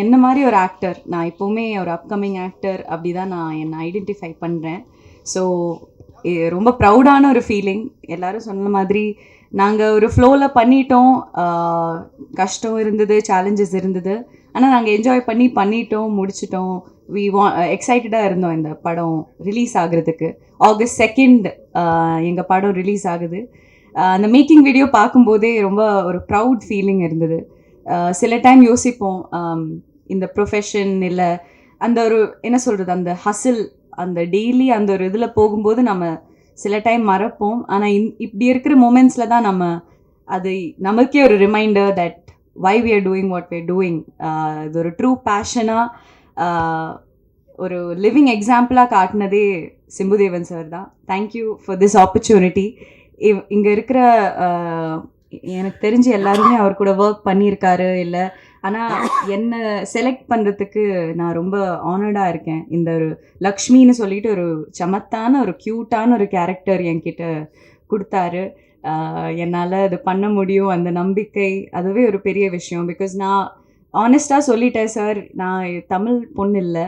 என்ன மாதிரி ஒரு ஆக்டர், நான் எப்போவுமே ஒரு அப்கமிங் ஆக்டர் அப்படி தான் நான் என்னை ஐடென்டிஃபை பண்ணுறேன். ஸோ ரொம்ப ப்ரௌடான ஒரு ஃபீலிங். எல்லோரும் சொன்ன மாதிரி நாங்கள் ஒரு ஃப்ளோவில் பண்ணிட்டோம். கஷ்டம் இருந்தது, சேலஞ்சஸ் இருந்தது, ஆனால் நாங்கள் என்ஜாய் பண்ணிட்டோம், முடிச்சிட்டோம். எக்ஸைட்டடாக இருந்தோம் இந்த படம் ரிலீஸ் ஆகுறதுக்கு. August 2 எங்கள் படம் ரிலீஸ் ஆகுது. அந்த மேக்கிங் வீடியோ பார்க்கும்போதே ரொம்ப ஒரு ப்ரவுட் ஃபீலிங் இருந்தது. சில டைம் யோசிப்போம், இந்த ப்ரொஃபஷன் இல்லை அந்த ஒரு என்ன சொல்கிறது, அந்த ஹசில், அந்த டெய்லி அந்த ஒரு இதில் போகும்போது நம்ம சில டைம் மறப்போம். ஆனால் இப்படி இருக்கிற மூமெண்ட்ஸில் தான் நம்ம அது நமக்கே ஒரு reminder that why we are doing what we are doing. இது ஒரு ட்ரூ பேஷனாக ஒரு லிவிங் எக்ஸாம்பிளாக காட்டினதே சிம்புதேவன் சார் தான். Thank you for this opportunity. இங்கே இருக்கிற எனக்கு தெரிஞ்சு எல்லாருமே அவர் கூட ஒர்க் பண்ணியிருக்காரு இல்லை, ஆனால் என்னை செலக்ட் பண்ணுறதுக்கு நான் ரொம்ப ஆனர்டாக இருக்கேன். இந்த ஒரு லக்ஷ்மின்னு சொல்லிட்டு ஒரு சமத்தான ஒரு க்யூட்டான ஒரு கேரக்டர் என்கிட்ட கொடுத்தாரு. என்னால் அது பண்ண முடியும், அந்த நம்பிக்கை அதுவே ஒரு பெரிய விஷயம். பிகாஸ் நான் ஆனஸ்டாக சொல்லிட்டேன் சார், நான் தமிழ் பொண்ணு இல்லை,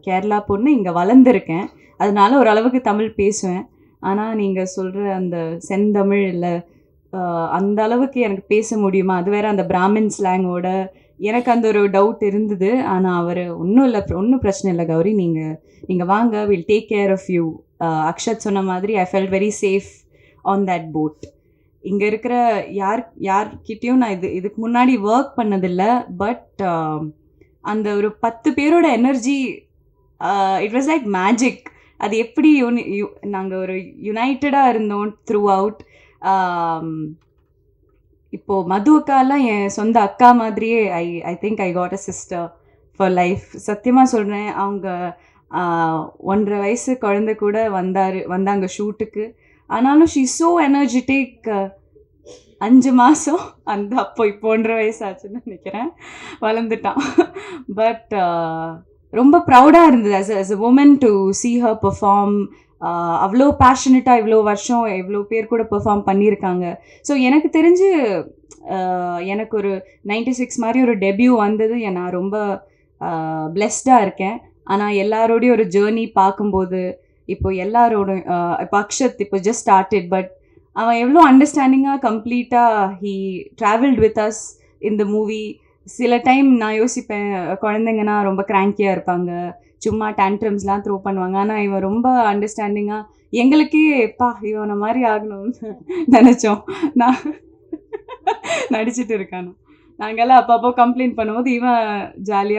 கேரளா பொண்ணு, இங்கே வளர்ந்துருக்கேன், அதனால ஓரளவுக்கு தமிழ் பேசுவேன். ஆனால் நீங்கள் சொல்கிற அந்த செந்தமிழ் இல்லை, அந்த அளவுக்கு எனக்கு பேச முடியுமா, அது வேறு அந்த பிராமின் ஸ்லாங்கோட, எனக்கு அந்த ஒரு டவுட் இருந்தது. ஆனால் அவர் ஒன்றும் பிரச்சனை இல்லை கௌரி, நீங்கள் வாங்க, will take care of you. Akshat சொன்ன மாதிரி I felt very safe on that boat. இங்கே இருக்கிற யார்கிட்டையும் நான் இதுக்கு முன்னாடி ஒர்க் பண்ணதில்லை, பட் அந்த ஒரு 10 பேரோட energy, it was like magic. அது எப்படி நாங்கள் ஒரு யுனைட்டடாக இருந்தோம் த்ரூ அவுட். இப்போது மது அக்காலாம் என் சொந்த அக்கா மாதிரியே I think I got a sister for life. சத்தியமாக சொல்கிறேன். அவங்க 1.5 வயசு குழந்தை கூட வந்தாங்க ஷூட்டுக்கு. ஆனாலும் ஷீ ஸோ எனர்ஜெட்டிக். 5 மாதம் இப்போ 1.5 வயசு ஆச்சுன்னு நினைக்கிறேன், வளர்ந்துட்டான். பட் ரொம்ப ப்ரௌடாக இருந்தது as a woman to see her perform. அவ்வளோ பேஷனட்டாக இவ்வளோ வருஷம் எவ்வளோ பேர் கூட பெர்ஃபார்ம் பண்ணியிருக்காங்க. ஸோ எனக்கு தெரிஞ்சு எனக்கு ஒரு 96 மாதிரி ஒரு டெபியூ வந்தது, நான் ரொம்ப பிளெஸ்டாக இருக்கேன். ஆனால் எல்லாரோடையும் ஒரு ஜேர்னி பார்க்கும்போது இப்போ எல்லாரோட இப்போ அக்ஷத் இப்போ ஜஸ்ட் ஸ்டார்டட், பட் அவன் எவ்வளோ அண்டர்ஸ்டாண்டிங்காக கம்ப்ளீட்டாக ஹீ ட்ராவல்ட் வித் அஸ் இந்த மூவி. சில டைம் நான் யோசிப்பேன், குழந்தைங்கன்னா ரொம்ப கிராங்கியாக இருப்பாங்க, சும்மா டேண்ட்ரம்ஸ்லாம் த்ரோ பண்ணுவாங்க, ஆனால் இவன் ரொம்ப அண்டர்ஸ்டாண்டிங்காக எங்களுக்கே இவனை மாதிரி ஆகணும்னு நினச்சோம். நான் நடிச்சிட்டு இருக்கானு நாங்கள்லாம் அப்பப்போ கம்ப்ளைண்ட் பண்ணும்போது இவன் ஜாலியாக